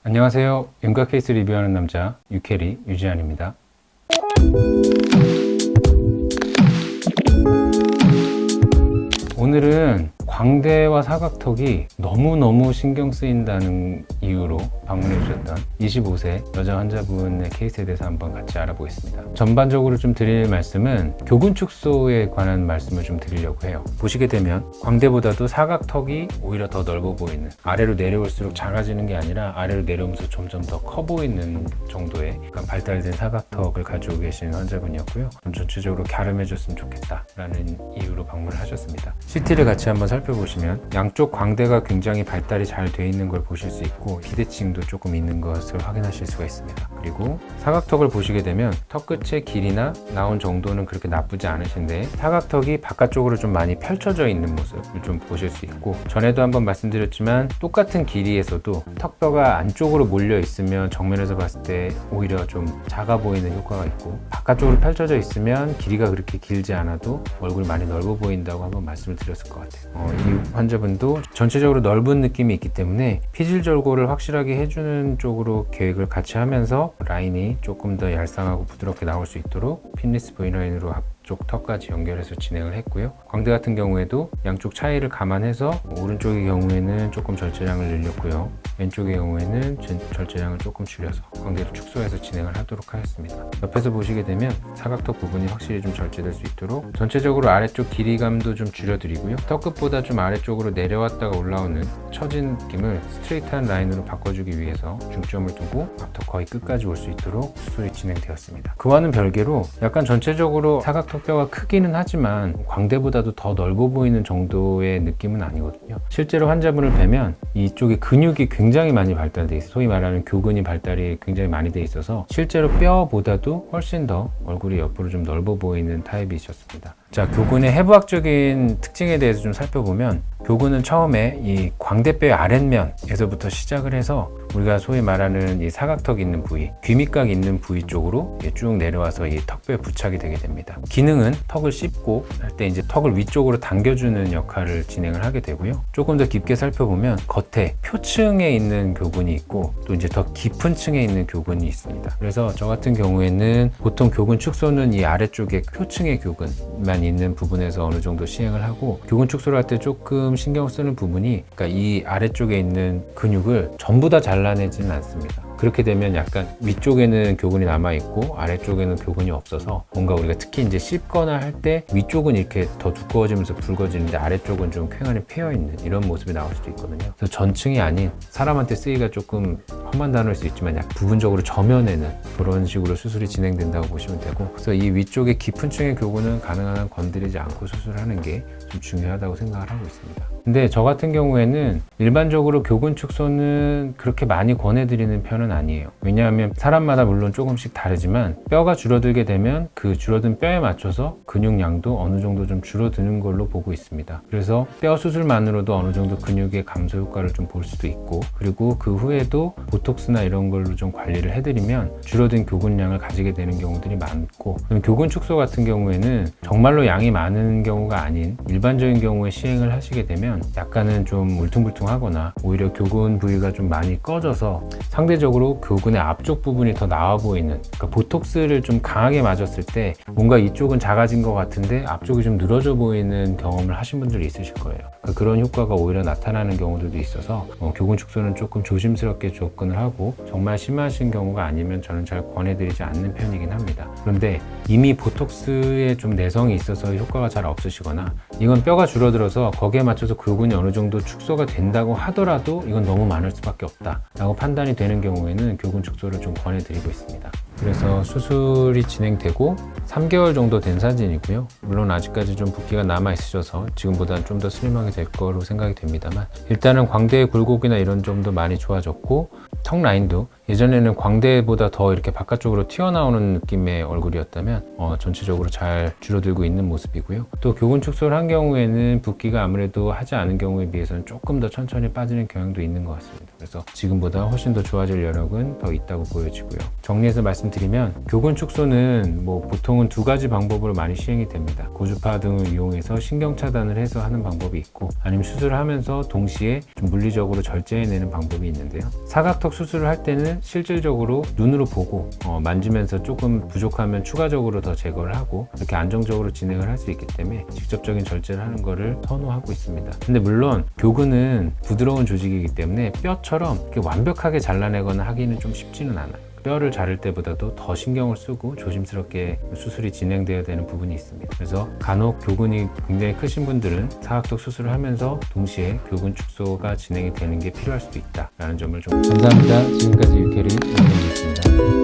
안녕하세요. 윤곽 케이스 리뷰하는 남자 유캐리 유지한입니다. 오늘은 광대와 사각턱이 너무너무 신경 쓰인다는 이유로 방문해 주셨던 25세 여자 환자분의 케이스에 대해서 한번 같이 알아보겠습니다. 전반적으로 좀 드릴 말씀은 교근 축소에 관한 말씀을 좀 드리려고 해요. 보시게 되면 광대보다도 사각턱이 오히려 더 넓어 보이는, 아래로 내려올수록 작아지는 게 아니라 아래로 내려오면서 점점 더 커 보이는 정도의 약간 발달된 사각턱을 가지고 계신 환자분이었고요. 좀 전체적으로 갸름해 줬으면 좋겠다라는 이유로 방문을 하셨습니다. CT를 같이 한번 살펴보시면 양쪽 광대가 굉장히 발달이 잘 돼 있는 걸 보실 수 있고 비대칭도 조금 있는 것을 확인하실 수가 있습니다. 그리고 사각턱을 보시게 되면 턱 끝의 길이나 나온 정도는 그렇게 나쁘지 않으신데 사각턱이 바깥쪽으로 좀 많이 펼쳐져 있는 모습을 좀 보실 수 있고, 전에도 한번 말씀드렸지만 똑같은 길이에서도 턱뼈가 안쪽으로 몰려 있으면 정면에서 봤을 때 오히려 좀 작아 보이는 효과가 있고, 바깥쪽으로 펼쳐져 있으면 길이가 그렇게 길지 않아도 얼굴이 많이 넓어 보인다고 한번 말씀을 드렸을 것 같아요. 이 환자분도 전체적으로 넓은 느낌이 있기 때문에 피질 절골을 확실하게 해주는 쪽으로 계획을 같이 하면서 라인이 조금 더 얄쌍하고 부드럽게 나올 수 있도록 핀리스 V라인으로 앞쪽 턱까지 연결해서 진행을 했고요. 광대 같은 경우에도 양쪽 차이를 감안해서 오른쪽의 경우에는 조금 절제량을 늘렸고요. 왼쪽의 경우에는 절제량을 조금 줄여서 광대를 축소해서 진행을 하도록 하였습니다. 옆에서 보시게 되면 사각턱 부분이 확실히 좀 절제될 수 있도록 전체적으로 아래쪽 길이감도 좀 줄여드리고요. 턱 끝보다 좀 아래쪽으로 내려왔다가 올라오는 처진 느낌을 스트레이트한 라인으로 바꿔주기 위해서 중점을 두고 앞턱 거의 끝까지 올 수 있도록 수술이 진행되었습니다. 그와는 별개로 약간 전체적으로 사각턱뼈가 크기는 하지만 광대보다도 더 넓어 보이는 정도의 느낌은 아니거든요. 실제로 환자분을 뵈면 이쪽에 근육이 굉장히 많이 발달돼 있어요. 소위 말하는 교근이 발달이 굉장히 많이 돼 있어서 실제로 뼈보다도 훨씬 더 얼굴이 옆으로 좀 넓어 보이는 타입이셨습니다. 자, 교근의 해부학적인 특징에 대해서 좀 살펴보면, 교근은 처음에 이 광대뼈의 아랫면에서부터 시작을 해서 우리가 소위 말하는 이 사각턱 있는 부위, 귀밑각 있는 부위 쪽으로 쭉 내려와서 이 턱뼈에 부착이 되게 됩니다. 기능은 턱을 씹고 할 때 이제 턱을 위쪽으로 당겨주는 역할을 진행을 하게 되고요. 조금 더 깊게 살펴보면 겉에 표층에 있는 교근이 있고 또 이제 더 깊은 층에 있는 교근이 있습니다. 그래서 저 같은 경우에는 보통 교근 축소는 이 아래쪽에 표층의 교근만 있는 부분에서 어느 정도 시행을 하고, 교근 축소를 할 때 조금 신경 쓰는 부분이, 그러니까 이 아래쪽에 있는 근육을 전부 다 잘라내지는 않습니다. 그렇게 되면 약간 위쪽에는 교근이 남아있고 아래쪽에는 교근이 없어서 뭔가 우리가 특히 이제 씹거나 할 때 위쪽은 이렇게 더 두꺼워지면서 붉어지는데 아래쪽은 좀 쾌활히 패여있는 이런 모습이 나올 수도 있거든요. 그래서 전층이 아닌, 사람한테 쓰기가 조금 험한 단어일 수 있지만 약 부분적으로 저면에는 그런 식으로 수술이 진행된다고 보시면 되고, 그래서 이 위쪽의 깊은 층의 교근은 가능한 한 건드리지 않고 수술하는 게 좀 중요하다고 생각을 하고 있습니다. 근데 저 같은 경우에는 일반적으로 교근 축소는 그렇게 많이 권해드리는 편은 아니에요. 왜냐하면 사람마다 물론 조금씩 다르지만 뼈가 줄어들게 되면 그 줄어든 뼈에 맞춰서 근육량도 어느 정도 좀 줄어드는 걸로 보고 있습니다. 그래서 뼈 수술만으로도 어느 정도 근육의 감소 효과를 좀 볼 수도 있고, 그리고 그 후에도 보톡스나 이런 걸로 좀 관리를 해드리면 줄어든 교근량을 가지게 되는 경우들이 많고, 교근 축소 같은 경우에는 정말로 양이 많은 경우가 아닌 일반적인 경우에 시행을 하시게 되면 약간은 좀 울퉁불퉁하거나 오히려 교근 부위가 좀 많이 꺼져서 상대적으로 교근의 앞쪽 부분이 더 나와 보이는, 그러니까 보톡스를 좀 강하게 맞았을 때 뭔가 이쪽은 작아진 것 같은데 앞쪽이 좀 늘어져 보이는 경험을 하신 분들이 있으실 거예요. 그러니까 그런 효과가 오히려 나타나는 경우들도 있어서 교근 축소는 조금 조심스럽게 접근을 하고, 정말 심하신 경우가 아니면 저는 잘 권해드리지 않는 편이긴 합니다. 그런데 이미 보톡스에 좀 내성이 있어서 효과가 잘 없으시거나, 이건 뼈가 줄어들어서 거기에 맞춰서 교근이 어느 정도 축소가 된다고 하더라도 이건 너무 많을 수밖에 없다 라고 판단이 되는 경우에는 교근 축소를 좀 권해드리고 있습니다. 그래서 수술이 진행되고 3개월 정도 된 사진이고요. 물론 아직까지 좀 붓기가 남아 있으셔서 지금보다는 좀 더 슬림하게 될 거로 생각이 됩니다만, 일단은 광대의 굴곡이나 이런 점도 많이 좋아졌고, 턱 라인도 예전에는 광대보다 더 이렇게 바깥쪽으로 튀어나오는 느낌의 얼굴이었다면 전체적으로 잘 줄어들고 있는 모습이고요. 또 교근 축소를 한 경우에는 붓기가 아무래도 하지 않은 경우에 비해서는 조금 더 천천히 빠지는 경향도 있는 것 같습니다. 그래서 지금보다 훨씬 더 좋아질 여력은 더 있다고 보여지고요. 정리해서 말씀드리면 교근 축소는 보통은 두 가지 방법으로 많이 시행이 됩니다. 고주파 등을 이용해서 신경 차단을 해서 하는 방법이 있고, 아니면 수술을 하면서 동시에 좀 물리적으로 절제해내는 방법이 있는데요. 사각턱 수술을 할 때는 실질적으로 눈으로 보고 만지면서 조금 부족하면 추가적으로 더 제거를 하고 이렇게 안정적으로 진행을 할 수 있기 때문에 직접적인 절제를 하는 것을 선호하고 있습니다. 근데 물론 교근은 부드러운 조직이기 때문에 뼈처럼 이렇게 완벽하게 잘라내거나 하기는 좀 쉽지는 않아요. 뼈를 자를 때보다도 더 신경을 쓰고 조심스럽게 수술이 진행되어야 되는 부분이 있습니다. 그래서 간혹 교근이 굉장히 크신 분들은 사각턱 수술을 하면서 동시에 교근 축소가 진행이 되는 게 필요할 수도 있다라는 점을 좀 감사합니다. 지금까지 유캐리 남편이었습니다.